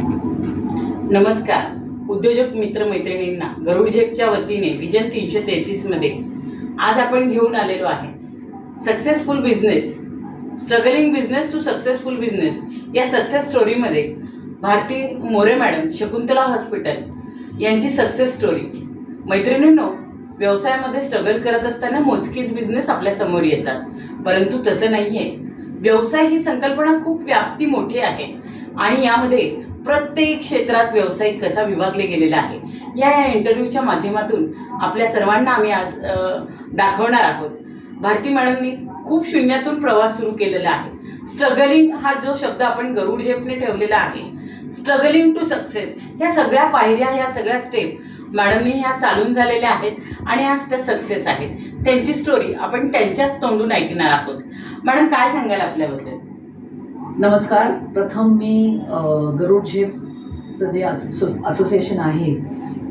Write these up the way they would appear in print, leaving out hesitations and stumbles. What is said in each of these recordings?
नमस्कार. उद्योजक मित्र मैत्रिणींना गरुड झेपच्या वतीने विजन 333 मध्ये आज आपण घेऊन आलेलो आहे successful business, struggling business to successful business या सक्सेस स्टोरीमध्ये भारती मोरे मॅडम, शकुंतला हॉस्पिटल यांची सक्सेस स्टोरी. मैत्रिणींनो, व्यवसायामध्ये स्ट्रगल करत असताना मोजकीच बिझनेस आपल्या समोर येतात, परंतु तसं नाहीये. व्यवसाय ही संकल्पना खूप व्याप्ती मोठी आहे आणि यामध्ये प्रत्येक क्षेत्रात व्यावसायिक कसा विभागले गेलेला आहे या इंटरव्ह्यूच्या माध्यमातून आपल्या सर्वांना आम्ही आज दाखवणार आहोत. भारती मॅडमनी खूप शून्यातून प्रवास सुरू केलेला आहे. स्ट्रगलिंग हा जो शब्द आपण गरुड झेपने ठेवलेला आहे, स्ट्रगलिंग टू सक्सेस, या सगळ्या पायऱ्या, या सगळ्या स्टेप मॅडमनी ह्या चालून झालेल्या आहेत आणि आज त्या सक्सेस आहेत. त्यांची स्टोरी आपण त्यांच्याच तोंडून ऐकणार आहोत. मॅडम, काय सांगाल आपल्याबद्दल? नमस्कार. प्रथम मी गरुड झेपचं जे असोसिएशन आहे,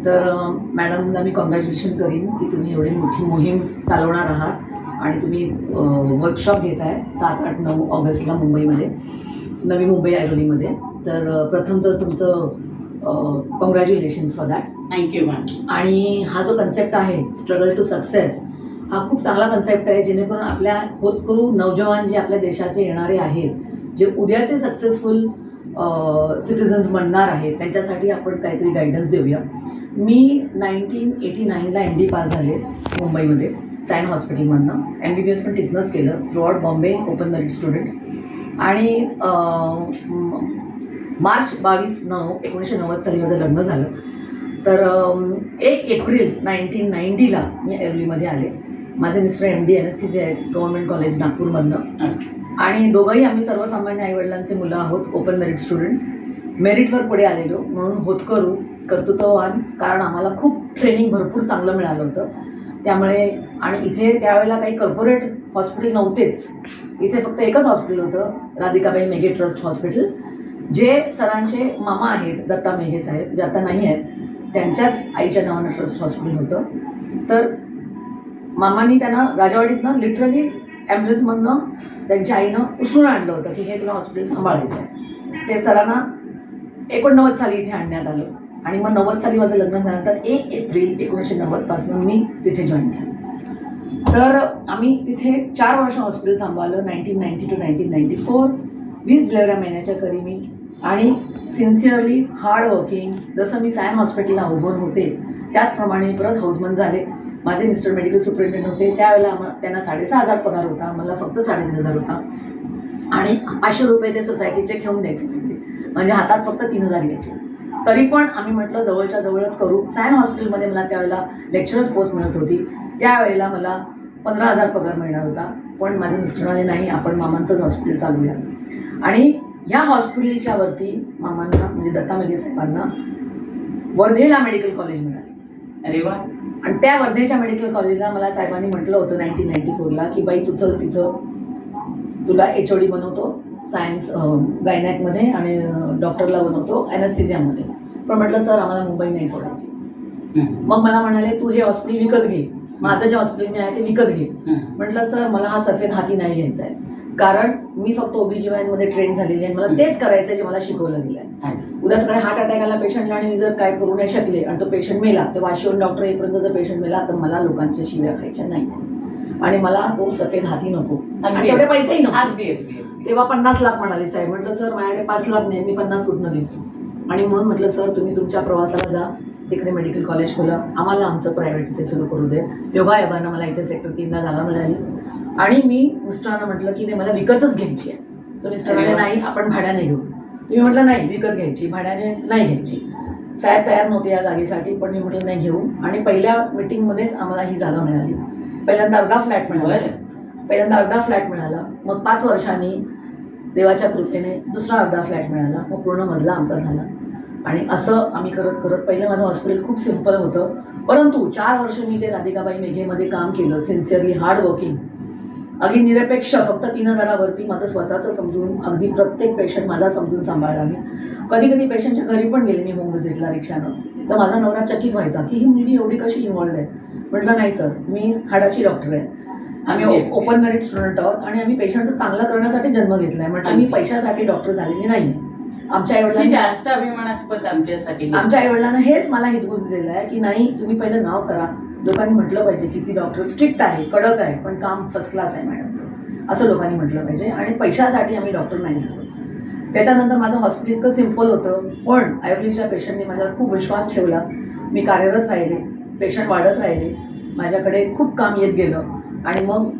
तर मॅडमला मी कॉंग्रॅच्युलेशन करीन की तुम्ही एवढी मोठी मोहीम चालवणार आहात आणि तुम्ही वर्कशॉप घेत आहे 7, 8, 9 ऑगस्टला मुंबईमध्ये, नवी मुंबई ऐरोलीमध्ये. तर प्रथम तर तुमचं congratulations for that. Thank you ma'am. आणि हा जो कन्सेप्ट आहे स्ट्रगल टू सक्सेस, हा खूप चांगला कन्सेप्ट आहे, जेणेकरून आपल्या होतकरू नौजवान जे आपल्या देशाचे येणारे आहेत, जे उद्याचे सक्सेसफुल सिटिझन्स बनणार आहेत, त्यांच्यासाठी आपण काहीतरी गायडन्स देऊया. मी 1989ला MD पास झाले मुंबईमध्ये सायन हॉस्पिटलमधनं. MBBS पण तिथनंच केलं, through out Bombay, open merit student. आणि मार्च 22/9/1990 साली माझं लग्न झालं. तर 1 एप्रिल 1990ला मी ऐरोलीमध्ये आले. माझे मिस्टर MD एनेस्थेसिया आहेत, गव्हर्नमेंट कॉलेज नागपूरमधनं. आणि दोघंही आम्ही सर्वसामान्य आईवडिलांचे मुलं आहोत, ओपन मेरिट स्टुडंट्स. मेरिटवर पुढे आलेलो म्हणून होतकरू, कर्तृत्ववान, कारण आम्हाला खूप ट्रेनिंग भरपूर चांगलं मिळालं होतं त्यामुळे. आणि इथे त्यावेळेला काही कॉर्पोरेट हॉस्पिटल नव्हतेच. इथे फक्त एकच हॉस्पिटल होतं, राधिकाबाई मेघे ट्रस्ट हॉस्पिटल, जे सरांचे मामा आहेत, दत्ता मेघे साहेब, जे आता नाही आहेत, त्यांच्याच आईच्या नावानं ट्रस्ट हॉस्पिटल होतं. तर मामांनी त्यांना राजवाडीतनं लिटरली ॲम्ब्युलन्समधनं त्यांच्या आईनं उचलून आणलं होतं की हे तुला हॉस्पिटल सांभाळायचं आहे. ते सरांना 89 साली इथे आणण्यात आलं. आणि मग 90 साली माझं लग्न झाल्यानंतर 1 एप्रिल 1990 पासून मी तिथे जॉईन झाले. तर आम्ही तिथे 4 वर्ष हॉस्पिटल सांभाळलं, 1990 to 1994. 20 डिलिव्हऱ्या महिन्याच्या करी मी. आणि सिन्सिअरली हार्ड वर्किंग, जसं मी सायन हॉस्पिटलला हाऊसमन होते त्याचप्रमाणे परत हाऊसमन झाले. माझे मिस्टर मेडिकल सुपरिटेंडेंट होते. त्यावेळेला त्यांना 6,500 पगार होता, मला फक्त 3,500 होता. आणि 500 रुपये ते सोसायटीचे ठेवून द्यायचे, म्हणजे हातात फक्त 3,000 घ्यायचे. तरी पण आम्ही म्हटलं जवळच्या जवळच करू. सायन हॉस्पिटलमध्ये मला त्यावेळेला लेक्चरर्स पोस्ट मिळत होती. त्यावेळेला मला 15,000 पगार मिळणार होता. पण माझ्या मिस्टरांनी नाही, आपण मामांचंच हॉस्पिटल चालूया. आणि ह्या हॉस्पिटलच्या वरती मामांना, म्हणजे दत्ता मेघे साहेबांना, वर्धेला मेडिकल कॉलेज मिळाले. अरे वा. आणि त्या वर्धेच्या मेडिकल कॉलेजला मला साहेबांनी म्हटलं होतं 1994ला की बाई तू चल, तिथं तुला HOD बनवतो सायन्स गायनॅकमध्ये आणि डॉक्टरला बनवतो ॲनेस्थेसियामध्ये. पण म्हटलं सर आम्हाला मुंबई नाही सोडायची. मग मला म्हणाले तू हे हॉस्पिटल विकत घे, माझं जे हॉस्पिटल मी आहे ते विकत घे. म्हटलं सर मला हा सफेद हाती नाही घ्यायचा आहे, कारण मी फक्त OBGYN मध्ये ट्रेन झालेली आहे, मला तेच करायचं आहे जे मला शिकवलं गेलं आहे. उद्या सकाळी हार्ट अटॅक आला पेशंटला आणि मी जर काय करू नाही शकले आणि तो पेशंट मेला, तर वाशिवून डॉक्टर येईपर्यंत जर पेशंट मेला तर मला लोकांच्या शिव्या खायच्या नाही आणि मला तो सफेद हाती नको आणि तेवढे पैसेही नको. तेव्हा 50 लाख म्हणाले साहेब. म्हटलं सर माझ्याकडे 5 लाख नाही, मी 50 कुठनं देतो. आणि म्हणून म्हटलं सर तुम्ही तुमच्या प्रवासाला जा, तिकडे मेडिकल कॉलेज खोला, आम्हाला आमचं प्रायव्हेट इथे सुरू करू दे. योगायोगानं मला इथे सेक्टर 3ला जागा मिळाली. आणि मी मिस्टरांना म्हटलं की नाही मला विकतच घ्यायची आहे. तर मिस्टरांना नाही आपण भाड्याने घेऊ. तुम्ही म्हटलं नाही विकत घ्यायची, भाड्याने नाही घ्यायची. साहेब तयार नव्हते या जागेसाठी, पण मी म्हटलं नाही घेऊ. आणि पहिल्या मिटिंगमध्येच आम्हाला ही जागा मिळाली. पहिल्यांदा अर्धा फ्लॅट मिळाला. मग 5 वर्षांनी देवाच्या कृपेने दुसरा अर्धा फ्लॅट मिळाला. मग पूर्ण मजला आमचा झाला. आणि असं आम्ही करत करत, पहिलं माझं हॉस्पिटल खूप सिम्पल होतं, परंतु 4 वर्ष मी ते राधिकाबाई मेघेमध्ये काम केलं, सिन्सिअरली हार्ड वर्किंग, अगदी निरपेक्ष, फक्त 3,000वरती माझं स्वतःचं समजून, अगदी प्रत्येक पेशंट माझा समजून सांभाळला मी. कधी कधी पेशंटच्या घरी पण गेले मी होम व्हिजिटला रिक्षानं, तर माझा नवरा चकित व्हायचा की ही मुलगी एवढी कशी इन्व्हॉल्ड आहे. म्हटलं नाही सर, मी हाडाची डॉक्टर आहे, आम्ही ओपन मेरिट स्टुडंट आहोत आणि आम्ही पेशंटचं चांगलं करण्यासाठी जन्म घेतलाय. म्हटलं मी पैशासाठी डॉक्टर झालेली नाही. आमच्या ही आईवडिलांनी जास्त अभिमानास्पद आमच्यासाठी. आमच्या आईवडिलांना हेच मला हितगुज दिलेलं आहे की नाही, तुम्ही पहिलं नाव करा, लोकांनी म्हटलं पाहिजे की ती डॉक्टर स्ट्रिक्ट आहे, कडक आहे, पण काम फर्स्ट क्लास आहे मॅडमचं, असं लोकांनी म्हटलं पाहिजे. आणि पैशासाठी आम्ही डॉक्टर नाही झालो. त्याच्यानंतर माझं हॉस्पिटल इतकं सिम्पल होतं, पण आयुर्वेदच्या पेशंटने माझ्यावर खूप विश्वास ठेवला. मी कार्यरत राहिले, पेशंट वाढत राहिले, माझ्याकडे खूप काम येत गेलं. आणि मग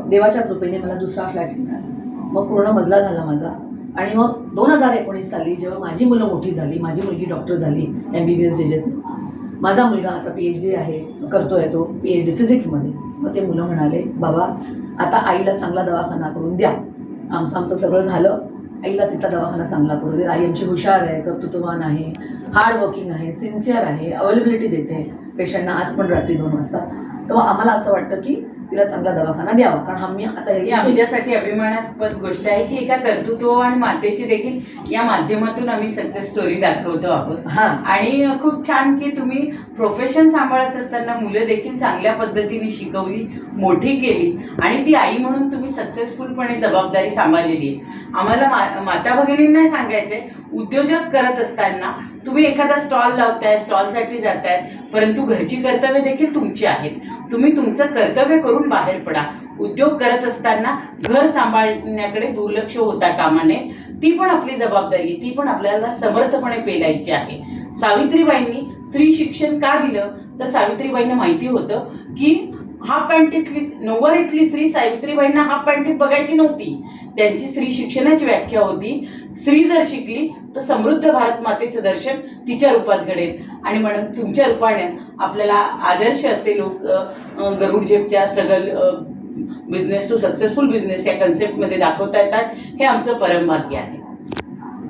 देवाच्या कृपेने मला दुसरा फ्लॅट मिळाला, मग पूर्ण मजला झाला माझा. आणि मग 2019 साली जेव्हा माझी मुलं मोठी झाली, माझी मुलगी डॉक्टर झाली MBBS जेजेत, माझा मुलगा आता PhD आहे, करतोय तो PhD फिजिक्समध्ये. मग ते मुलं म्हणाले, बाबा आता आईला चांगला दवाखाना करून द्या, आमचं सगळं झालं, आईला तिचा दवाखाना चांगला करू दे. आई आमची हुशार आहे, कर्तृत्ववान आहे, हार्ड वर्किंग आहे, सिन्सिअर आहे, अवेलेबिलिटी देते पेशंटना आज पण रात्री 2 वाजता. तेव्हा आम्हाला असं वाटतं की तिला चांगला दवाखाना द्यावा, कारण आम्ही आता ही आमच्यासाठी अभिमानास्पद गोष्ट आहे की एका कर्तृत्ववान मातेची देखील या माध्यमातून आम्ही सक्सेस स्टोरी दाखवतो आहोत. हा. आणि खूप छान की तुम्ही प्रोफेशन सांभाळत असताना मुलं देखील चांगल्या पद्धतीने शिकवली, मोठी केली आणि ती आई म्हणून तुम्ही सक्सेसफुलपणे जबाबदारी सांभाळलेली आहे. आम्हाला माता भगिनींना सांगायचंय, उद्योजक करत असताना तुम्ही एखादा स्टॉल लावताय, स्टॉलसाठी जाताय, परंतु घरची कर्तव्य देखील तुमची आहेत. तुम्ही तुमचं कर्तव्य करून बाहेर पडा. उद्योग करत असताना घर सांभाळण्याकडे दुर्लक्ष होता कामा नये. ती पण आपली जबाबदारी, ती पण आपल्याला समर्थपणे पेलायची आहे. सावित्रीबाईंनी स्त्री शिक्षण का दिलं, तर सावित्रीबाईंना माहिती होतं की हाफ पॅन्टीतली नऊवारीतली स्त्री सावित्रीबाईंना हाफ पॅन्टीत बघायची नव्हती. त्यांची स्त्री शिक्षणाची व्याख्या होती, स्त्री जर शिकली तर समृद्ध भारत मातेचं दर्शन तिच्या रूपात घडेल. आणि मॅडम तुमच्या रूपाने आपल्याला आदर्श असे लोक गरुड झेपच्या struggle business to successful business या कन्सेप्टमध्ये दाखवता येतात, हे आमचं परमभाग्य आहे.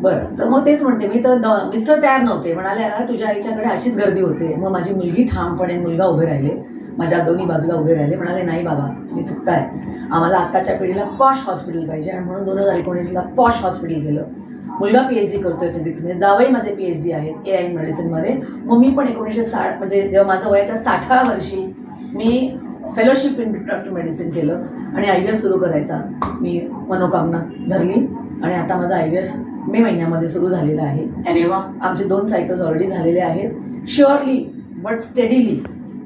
बरं, तर मग तेच म्हणते मी, तर मिस्टर तयार नव्हते, म्हणाले अरे तुझ्या आईच्याकडे अशीच गर्दी होते. मग माझी मुलगी ठामपणे, मुलगा उभे राहिले, माझ्या दोन्ही बाजूला उभे राहिले, म्हणाले नाही बाबा तुम्ही चुकताय, आम्हाला आत्ताच्या पिढीला पॉश हॉस्पिटल पाहिजे. आणि म्हणून 2019ला पॉश हॉस्पिटल केलं. मुलगा PhD करतोय फिजिक्समध्ये, जावई माझे PhD आहेत AI मेडिसिनमध्ये. मग मी पण 1960 म्हणजे जेव्हा माझं वयाच्या 60व्या वर्षी मी फेलोशिप इन रिप्रोडक्टिव्ह मेडिसिन केलं आणि IVF सुरू करायचा मी मनोकामना धरली. आणि आता माझा IVF मे महिन्यामध्ये सुरू झालेला आहे. अरे वा. आमचे 2 सायकल्स ऑलरेडी झालेले आहेत. शुअरली बट स्टेडीली,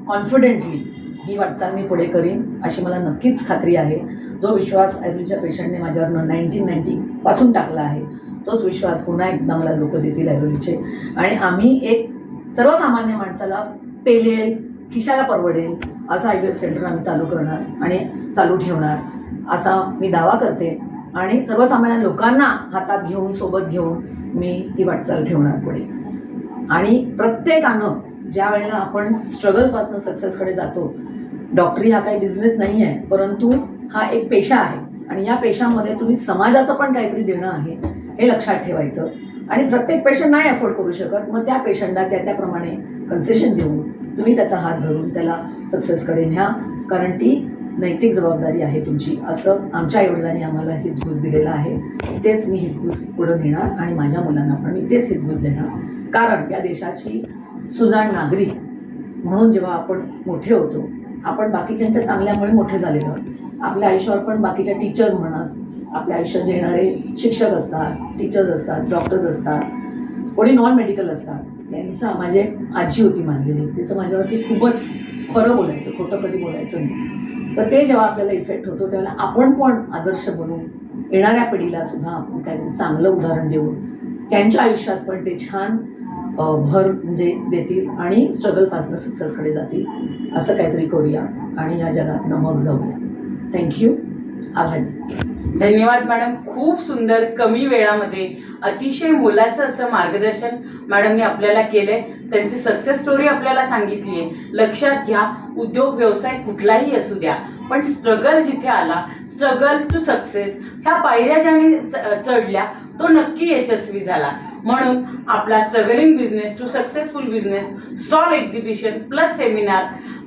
कॉन्फिडेंटली ही वाटचाल मी पुढे करीन अशी मला नक्कीच खात्री आहे. जो विश्वास आयुर्वेदच्या पेशंटने माझ्यावर 1990 पासून टाकला आहे, तोच विश्वास पुन्हा एकदा मला लोक देतील आयुर्वेदचे. आणि आम्ही एक सर्वसामान्य माणसाला पेलेल, खिशाला परवडेल असं आयुर्वेद सेंटर आम्ही चालू करणार आणि चालू ठेवणार असा मी दावा करते. आणि सर्वसामान्य लोकांना हातात घेऊन, सोबत घेऊन मी ही वाटचाल ठेवणार पुढे. आणि प्रत्येकानं ज्या वेळेला आपण स्ट्रगलपासून सक्सेसकडे जातो, डॉक्टरी हा काही बिझनेस नाही आहे, परंतु हा एक पेशा आहे. आणि या पेशामध्ये तुम्ही समाजाचं पण काहीतरी देणं आहे हे लक्षात ठेवायचं. आणि प्रत्येक पेशंट नाही अफोर्ड करू शकत, मग त्या पेशंटला त्याप्रमाणे कन्सेशन देऊन तुम्ही त्याचा हात धरून त्याला सक्सेसकडे न्या, कारण ती नैतिक जबाबदारी आहे तुमची, असं आमच्या आईवडिलांनी आम्हाला हितगुज दिलेला आहे. तेच मी हितगुज पुढे नेणार आणि माझ्या मुलांना पण मी तेच हितगुज देणार. कारण या देशाची सुजाण नागरिक म्हणून जेव्हा आपण मोठे होतो, आपण बाकीच्यांच्या चांगल्यामुळे मोठे झालेलो आहोत. आपल्या आयुष्यावर पण बाकीच्या टीचर्स म्हणा, आपल्या आयुष्यात येणारे शिक्षक असतात, टीचर्स असतात, डॉक्टर्स असतात, कोणी नॉन मेडिकल असतात. त्यांचं माझी एक आजी होती मानलेली, तिचं माझ्यावरती खूपच खरं बोलायचं, खोटं कधी बोलायचं नाही. तर ते जेव्हा आपल्याला इफेक्ट होतो त्यावेळेला आपण पण आदर्श बनून येणाऱ्या पिढीला सुद्धा आपण काहीतरी चांगलं उदाहरण देऊन त्यांच्या आयुष्यात पण ते छान भर म्हणजे देतील आणि स्ट्रगलपासून सक्सेसकडे जातील असं काहीतरी करूया आणि या जगात नमक जाऊया. थँक्यू. आभार. धन्यवाद मॅडम. खूप सुंदर, कमी वेळामध्ये अतिशय मोलाचं असं मार्गदर्शन मॅडमने आपल्याला केलंय. त्यांची सक्सेस स्टोरी आपल्याला सांगितली आहे. लक्षात घ्या, उद्योग व्यवसाय कुठलाही असू द्या, पण स्ट्रगल जिथे आला, स्ट्रगल टू सक्सेस ह्या पायऱ्या ज्याने चढल्या तो नक्की यशस्वी झाला. म्हणून आपला struggling business to successful business stall exhibition plus seminar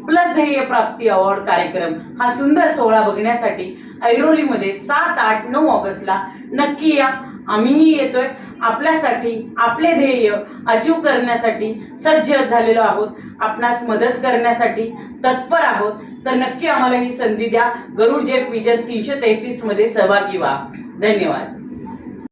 plus ध्येय प्राप्ती अवॉर्ड कार्यक्रम हा सुंदर सोहळा बघण्यासाठी ऐरोलीमध्ये 7, 8, 9 ऑगस्टला नक्की या. आम्हीही येतोय. आपल्यासाठी आपले ध्येय अचीव करण्यासाठी सज्ज झालेलो आहोत. आपणास मदत करण्यासाठी तत्पर आहोत. तर नक्की आम्हाला ही संधी द्या. गरुड झेप विजन 333 मध्ये सहभागी व्हा. धन्यवाद.